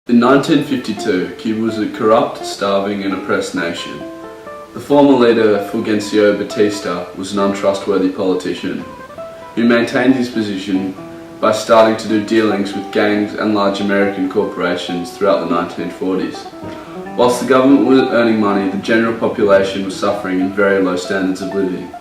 In 1952, Cuba was a corrupt, starving and oppressed nation. The former leader, Fulgencio Batista, was an untrustworthy politician who maintained his position by starting to do dealings with gangs and large American corporations throughout the 1940s. Whilst the government was earning money, the general population was suffering in very low standards of living.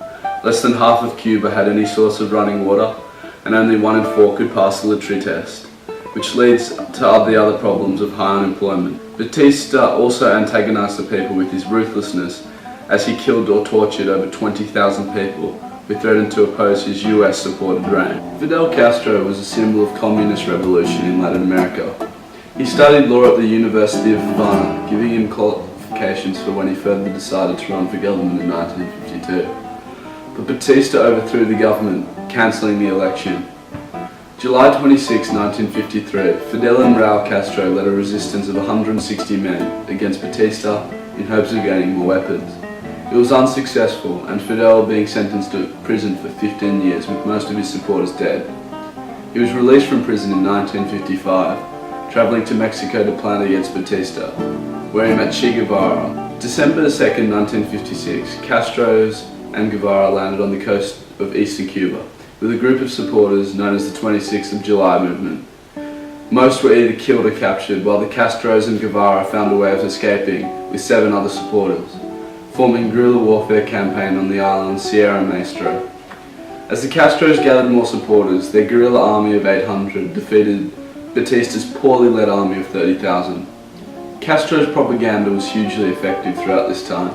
Less than half of Cuba had any source of running water, and only 1 in 4 could pass the literacy test, which leads to the other problems of high unemployment. Batista also antagonized the people with his ruthlessness, as he killed or tortured over 20,000 people who threatened to oppose his US-supported reign. Fidel Castro was a symbol of communist revolution in Latin America. He studied law at the University of Havana, giving him qualifications for when he further decided to run for government in 1952. But Batista overthrew the government, cancelling the election. July 26, 1953, Fidel and Raul Castro led a resistance of 160 men against Batista in hopes of gaining more weapons. It was unsuccessful, and Fidel being sentenced to prison for 15 years with most of his supporters dead. He was released from prison in 1955, travelling to Mexico to plan against Batista, where he met Che Guevara. December 2, 1956, Castro's and Guevara landed on the coast of eastern Cuba, with a group of supporters known as the 26th of July movement. Most were either killed or captured, while the Castros and Guevara found a way of escaping with 7 other supporters, forming a guerrilla warfare campaign on the island Sierra Maestra. As the Castros gathered more supporters, their guerrilla army of 800 defeated Batista's poorly led army of 30,000. Castro's propaganda was hugely effective throughout this time.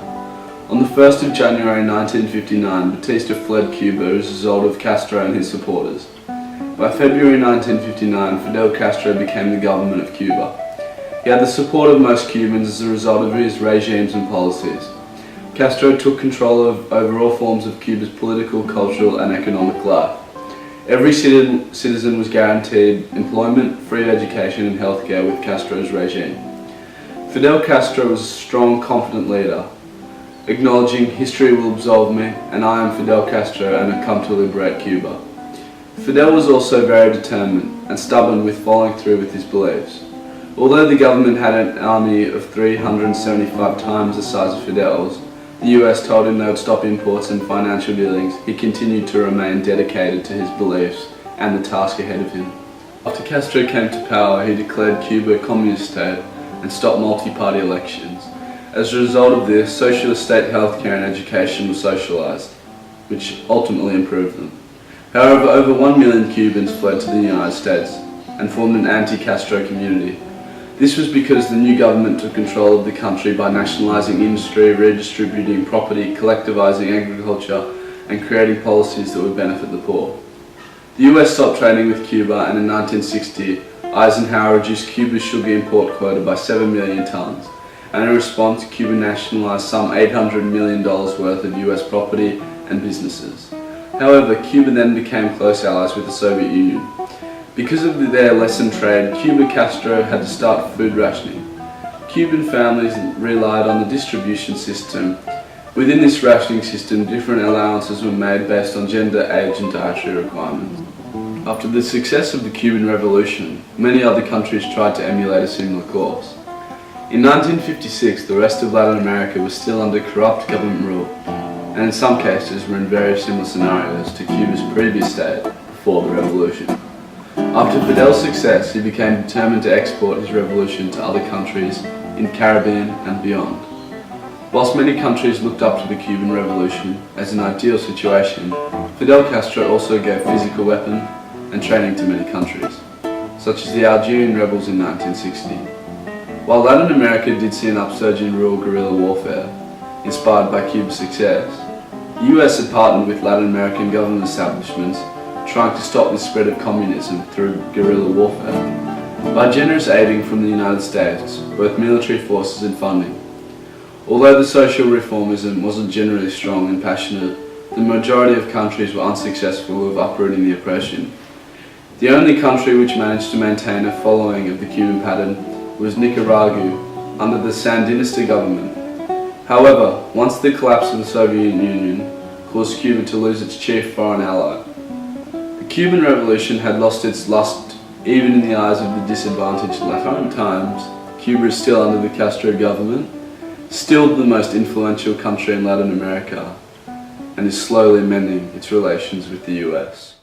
On the 1st of January 1959, Batista fled Cuba as a result of Castro and his supporters. By February 1959, Fidel Castro became the government of Cuba. He had the support of most Cubans as a result of his regimes and policies. Castro took control over all forms of Cuba's political, cultural and economic life. Every citizen was guaranteed employment, free education and healthcare with Castro's regime. Fidel Castro was a strong, confident leader, acknowledging history will absolve me and I am Fidel Castro and have come to liberate Cuba. Fidel was also very determined and stubborn with following through with his beliefs. Although the government had an army of 375 times the size of Fidel's, the US told him they would stop imports and financial dealings, he continued to remain dedicated to his beliefs and the task ahead of him. After Castro came to power, he declared Cuba a communist state and stopped multi-party elections. As a result of this, socialist state healthcare and education were socialized, which ultimately improved them. However, over 1 million Cubans fled to the United States and formed an anti-Castro community. This was because the new government took control of the country by nationalizing industry, redistributing property, collectivizing agriculture, and creating policies that would benefit the poor. The US stopped trading with Cuba, and in 1960, Eisenhower reduced Cuba's sugar import quota by 7 million tons, and in response, Cuba nationalized some $800 million worth of US property and businesses. However, Cuba then became close allies with the Soviet Union. Because of their lessened trade, Castro had to start food rationing. Cuban families relied on the distribution system. Within this rationing system, different allowances were made based on gender, age and dietary requirements. After the success of the Cuban Revolution, many other countries tried to emulate a similar course. In 1956, the rest of Latin America was still under corrupt government rule, and in some cases were in very similar scenarios to Cuba's previous state before the revolution. After Fidel's success, he became determined to export his revolution to other countries in the Caribbean and beyond. Whilst many countries looked up to the Cuban Revolution as an ideal situation, Fidel Castro also gave physical weapon and training to many countries, such as the Algerian rebels in 1960. While Latin America did see an upsurge in rural guerrilla warfare, inspired by Cuba's success, the US had partnered with Latin American government establishments trying to stop the spread of communism through guerrilla warfare, by generous aiding from the United States, both military forces and funding. Although the social reformism wasn't generally strong and passionate, the majority of countries were unsuccessful of uprooting the oppression. The only country which managed to maintain a following of the Cuban pattern was Nicaragua under the Sandinista government. However, once the collapse of the Soviet Union caused Cuba to lose its chief foreign ally, the Cuban Revolution had lost its lust Even in the eyes of the disadvantaged left home times, Cuba is still under the Castro government, still the most influential country in Latin America, and is slowly mending its relations with the US.